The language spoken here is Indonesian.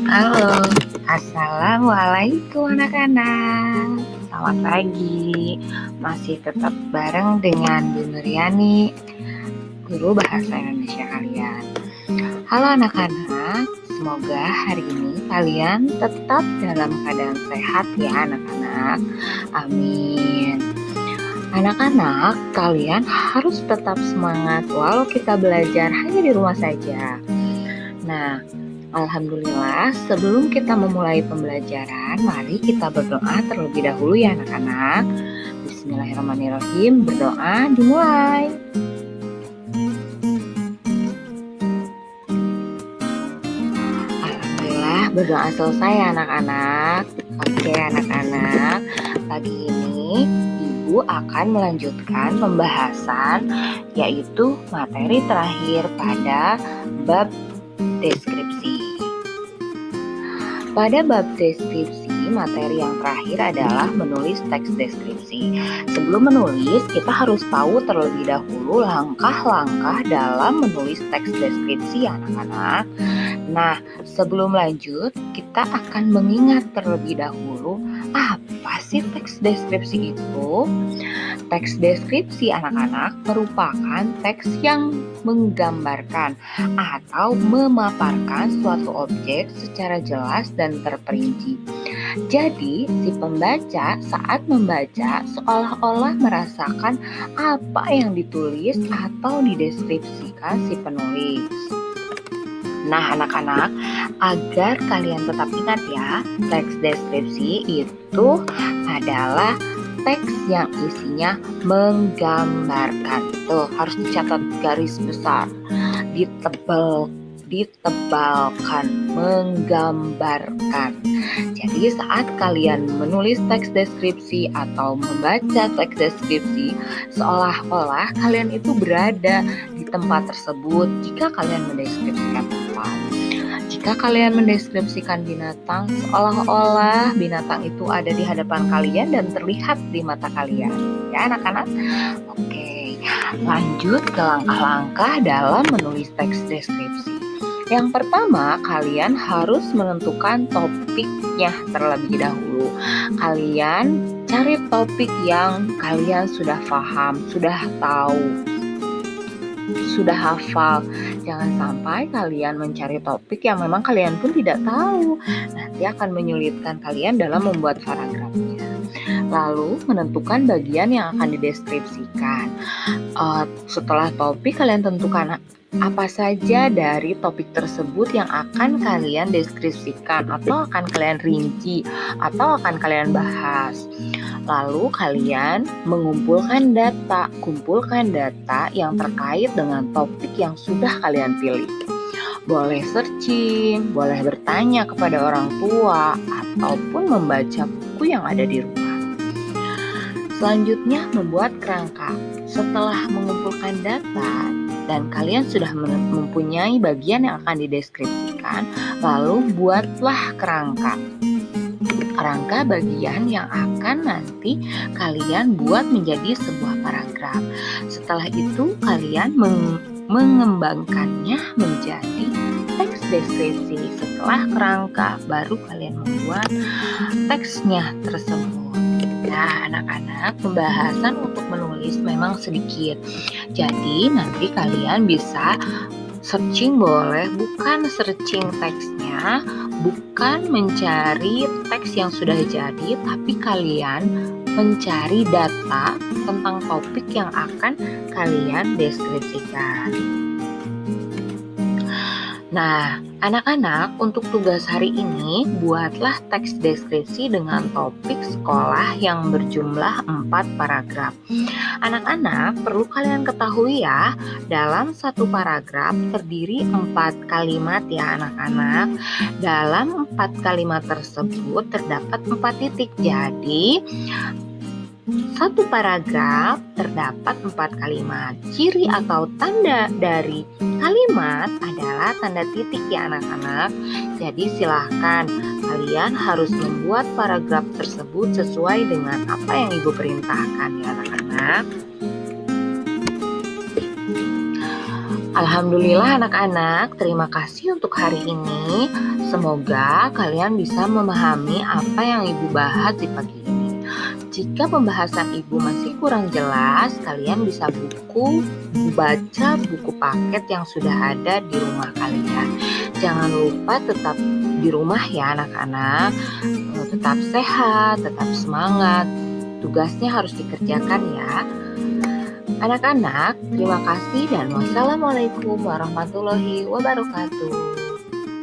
Halo, assalamualaikum anak-anak. Selamat pagi. Masih tetap bareng dengan Bu Nuriani, guru bahasa Indonesia kalian. Halo anak-anak, semoga hari ini kalian tetap dalam keadaan sehat ya anak-anak. Amin. Anak-anak, kalian harus tetap semangat walau kita belajar hanya di rumah saja. Nah, alhamdulillah, sebelum kita memulai pembelajaran, mari kita berdoa terlebih dahulu ya anak-anak. Bismillahirrahmanirrahim, berdoa dimulai. Alhamdulillah, berdoa selesai ya anak-anak. Oke anak-anak, pagi ini Ibu akan melanjutkan pembahasan yaitu materi terakhir pada bab deskripsi. Pada bab deskripsi, materi yang terakhir adalah menulis teks deskripsi. Sebelum menulis, kita harus tahu terlebih dahulu langkah-langkah dalam menulis teks deskripsi anak-anak. Nah, sebelum lanjut, kita akan mengingat terlebih dahulu apa sih teks deskripsi itu? Teks deskripsi anak-anak merupakan teks yang menggambarkan atau memaparkan suatu objek secara jelas dan terperinci. Jadi, si pembaca saat membaca seolah-olah merasakan apa yang ditulis atau dideskripsikan si penulis. Nah, anak-anak, agar kalian tetap ingat ya, teks deskripsi itu adalah teks yang isinya menggambarkan. Tuh, harus dicatat garis besar. Ditebalkan, menggambarkan. Jadi saat kalian menulis teks deskripsi atau membaca teks deskripsi, seolah-olah kalian itu berada di tempat tersebut jika kalian mendeskripsikan tempat. Jika kalian mendeskripsikan binatang, seolah-olah binatang itu ada di hadapan kalian dan terlihat di mata kalian. Ya anak-anak? Oke, lanjut ke langkah-langkah dalam menulis teks deskripsi. Yang pertama, kalian harus menentukan topiknya terlebih dahulu. Kalian cari topik yang kalian sudah paham, sudah tahu, sudah hafal. Jangan sampai kalian mencari topik yang memang kalian pun tidak tahu. Nanti akan menyulitkan kalian dalam membuat paragrafnya. Lalu menentukan bagian yang akan dideskripsikan. Setelah topik, kalian tentukan apa saja dari topik tersebut yang akan kalian deskripsikan atau akan kalian rinci atau akan kalian bahas. Lalu kalian kumpulkan data yang terkait dengan topik yang sudah kalian pilih. Boleh searching, boleh bertanya kepada orang tua, ataupun membaca buku yang ada di rumah. Selanjutnya, membuat kerangka. Setelah mengumpulkan data dan kalian sudah mempunyai bagian yang akan dideskripsikan, lalu buatlah kerangka. Kerangka bagian yang akan nanti kalian buat menjadi sebuah paragraf. Setelah itu kalian mengembangkannya menjadi teks deskripsi. Setelah kerangka, baru kalian membuat teksnya tersebut. Nah, anak-anak, pembahasan untuk menulis memang sedikit. Jadi nanti kalian bisa searching, boleh, bukan searching teksnya, bukan mencari teks yang sudah jadi, tapi kalian mencari data tentang topik yang akan kalian deskripsikan. Nah, anak-anak, untuk tugas hari ini, buatlah teks deskripsi dengan topik sekolah yang berjumlah 4 paragraf. Anak-anak, perlu kalian ketahui ya, dalam satu paragraf terdiri 4 kalimat ya anak-anak. Dalam 4 kalimat tersebut terdapat 4 titik. Jadi, satu paragraf terdapat 4 kalimat. Ciri atau tanda dari kalimat adalah tanda titik ya anak-anak. Jadi silahkan kalian harus membuat paragraf tersebut sesuai dengan apa yang Ibu perintahkan ya anak-anak. Alhamdulillah anak-anak, terima kasih untuk hari ini. Semoga kalian bisa memahami apa yang Ibu bahas di pagi ini. Jika pembahasan Ibu masih kurang jelas, kalian bisa baca buku paket yang sudah ada di rumah kalian. Jangan lupa tetap di rumah ya anak-anak. Tetap sehat, tetap semangat. Tugasnya harus dikerjakan ya. Anak-anak, terima kasih dan wassalamualaikum warahmatullahi wabarakatuh.